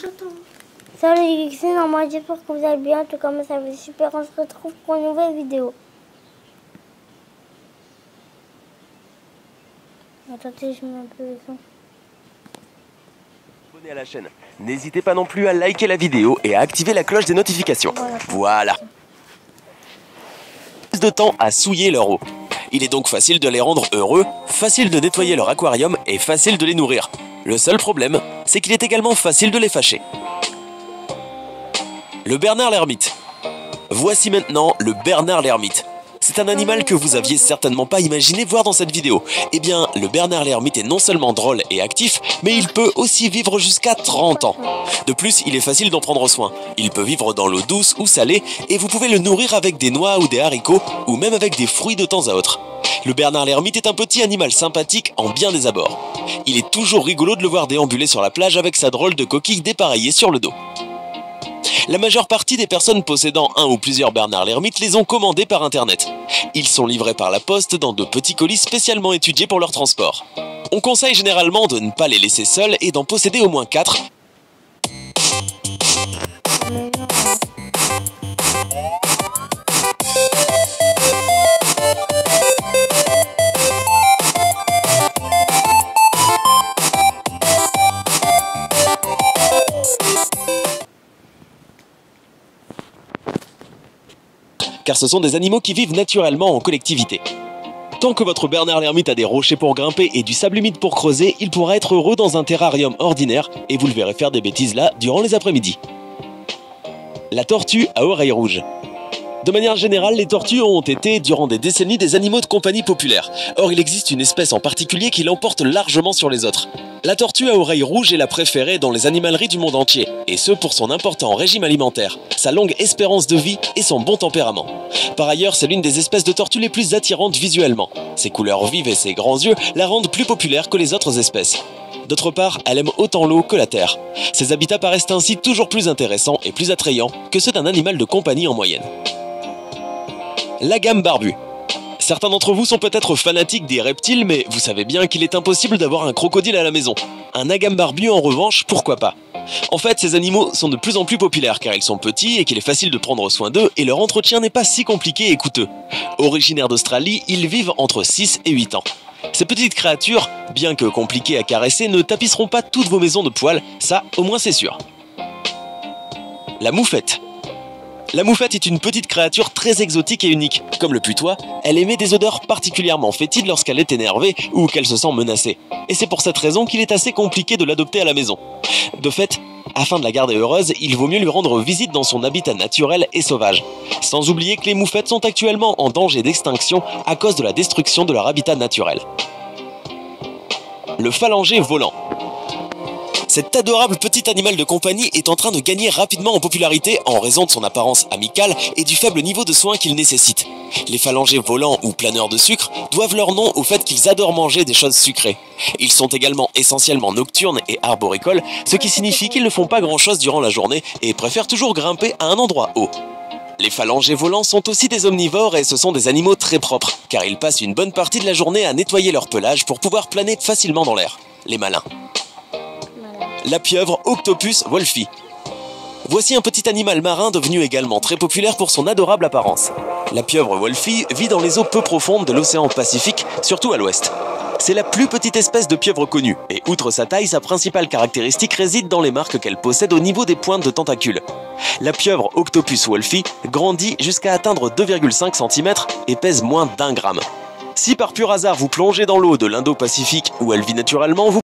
j'attends. Salut les geeks, normal, j'espère que vous allez bien. En tout cas, moi ça va super. On se retrouve pour une nouvelle vidéo. Attendez, je mets un peu le son. Abonnez à la chaîne. N'hésitez pas non plus à liker la vidéo et à activer la cloche des notifications. Voilà. Plus de temps à souiller leur eau. Il est donc facile de les rendre heureux, facile de nettoyer leur aquarium et facile de les nourrir. Le seul problème, c'est qu'il est également facile de les fâcher. Le Bernard l'ermite. Voici maintenant le Bernard l'ermite. C'est un animal que vous aviez certainement pas imaginé voir dans cette vidéo. Eh bien, le Bernard l'ermite est non seulement drôle et actif, mais il peut aussi vivre jusqu'à 30 ans. De plus, il est facile d'en prendre soin. Il peut vivre dans l'eau douce ou salée, et vous pouvez le nourrir avec des noix ou des haricots, ou même avec des fruits de temps à autre. Le Bernard l'ermite est un petit animal sympathique en bien des abords. Il est toujours rigolo de le voir déambuler sur la plage avec sa drôle de coquille dépareillée sur le dos. La majeure partie des personnes possédant un ou plusieurs Bernard l'ermite les ont commandés par internet. Ils sont livrés par la poste dans de petits colis spécialement étudiés pour leur transport. On conseille généralement de ne pas les laisser seuls et d'en posséder au moins 4. Car ce sont des animaux qui vivent naturellement en collectivité. Tant que votre Bernard l'ermite a des rochers pour grimper et du sable humide pour creuser, il pourra être heureux dans un terrarium ordinaire et vous le verrez faire des bêtises là durant les après-midi. La tortue à oreilles rouges. De manière générale, les tortues ont été, durant des décennies, des animaux de compagnie populaires. Or, il existe une espèce en particulier qui l'emporte largement sur les autres. La tortue à oreilles rouges est la préférée dans les animaleries du monde entier, et ce pour son important régime alimentaire, sa longue espérance de vie et son bon tempérament. Par ailleurs, c'est l'une des espèces de tortues les plus attirantes visuellement. Ses couleurs vives et ses grands yeux la rendent plus populaire que les autres espèces. D'autre part, elle aime autant l'eau que la terre. Ses habitats paraissent ainsi toujours plus intéressants et plus attrayants que ceux d'un animal de compagnie en moyenne. L'agame barbu. Certains d'entre vous sont peut-être fanatiques des reptiles, mais vous savez bien qu'il est impossible d'avoir un crocodile à la maison. Un agame barbu, en revanche, pourquoi pas? En fait, ces animaux sont de plus en plus populaires car ils sont petits et qu'il est facile de prendre soin d'eux et leur entretien n'est pas si compliqué et coûteux. Originaires d'Australie, ils vivent entre 6 et 8 ans. Ces petites créatures, bien que compliquées à caresser, ne tapisseront pas toutes vos maisons de poils, ça au moins c'est sûr. La moufette. La moufette est une petite créature très exotique et unique. Comme le putois, elle émet des odeurs particulièrement fétides lorsqu'elle est énervée ou qu'elle se sent menacée. Et c'est pour cette raison qu'il est assez compliqué de l'adopter à la maison. De fait, afin de la garder heureuse, il vaut mieux lui rendre visite dans son habitat naturel et sauvage. Sans oublier que les moufettes sont actuellement en danger d'extinction à cause de la destruction de leur habitat naturel. Le phalangé volant. Cet adorable petit animal de compagnie est en train de gagner rapidement en popularité en raison de son apparence amicale et du faible niveau de soins qu'il nécessite. Les phalangers volants ou planeurs de sucre doivent leur nom au fait qu'ils adorent manger des choses sucrées. Ils sont également essentiellement nocturnes et arboricoles, ce qui signifie qu'ils ne font pas grand-chose durant la journée et préfèrent toujours grimper à un endroit haut. Les phalangers volants sont aussi des omnivores et ce sont des animaux très propres, car ils passent une bonne partie de la journée à nettoyer leur pelage pour pouvoir planer facilement dans l'air. Les malins. La pieuvre Octopus wolfi. Voici un petit animal marin devenu également très populaire pour son adorable apparence. La pieuvre wolfi vit dans les eaux peu profondes de l'océan Pacifique, surtout à l'ouest. C'est la plus petite espèce de pieuvre connue, et outre sa taille, sa principale caractéristique réside dans les marques qu'elle possède au niveau des pointes de tentacules. La pieuvre Octopus wolfi grandit jusqu'à atteindre 2,5 cm et pèse moins d'1 gramme. Si par pur hasard vous plongez dans l'eau de l'Indo-Pacifique où elle vit naturellement, vous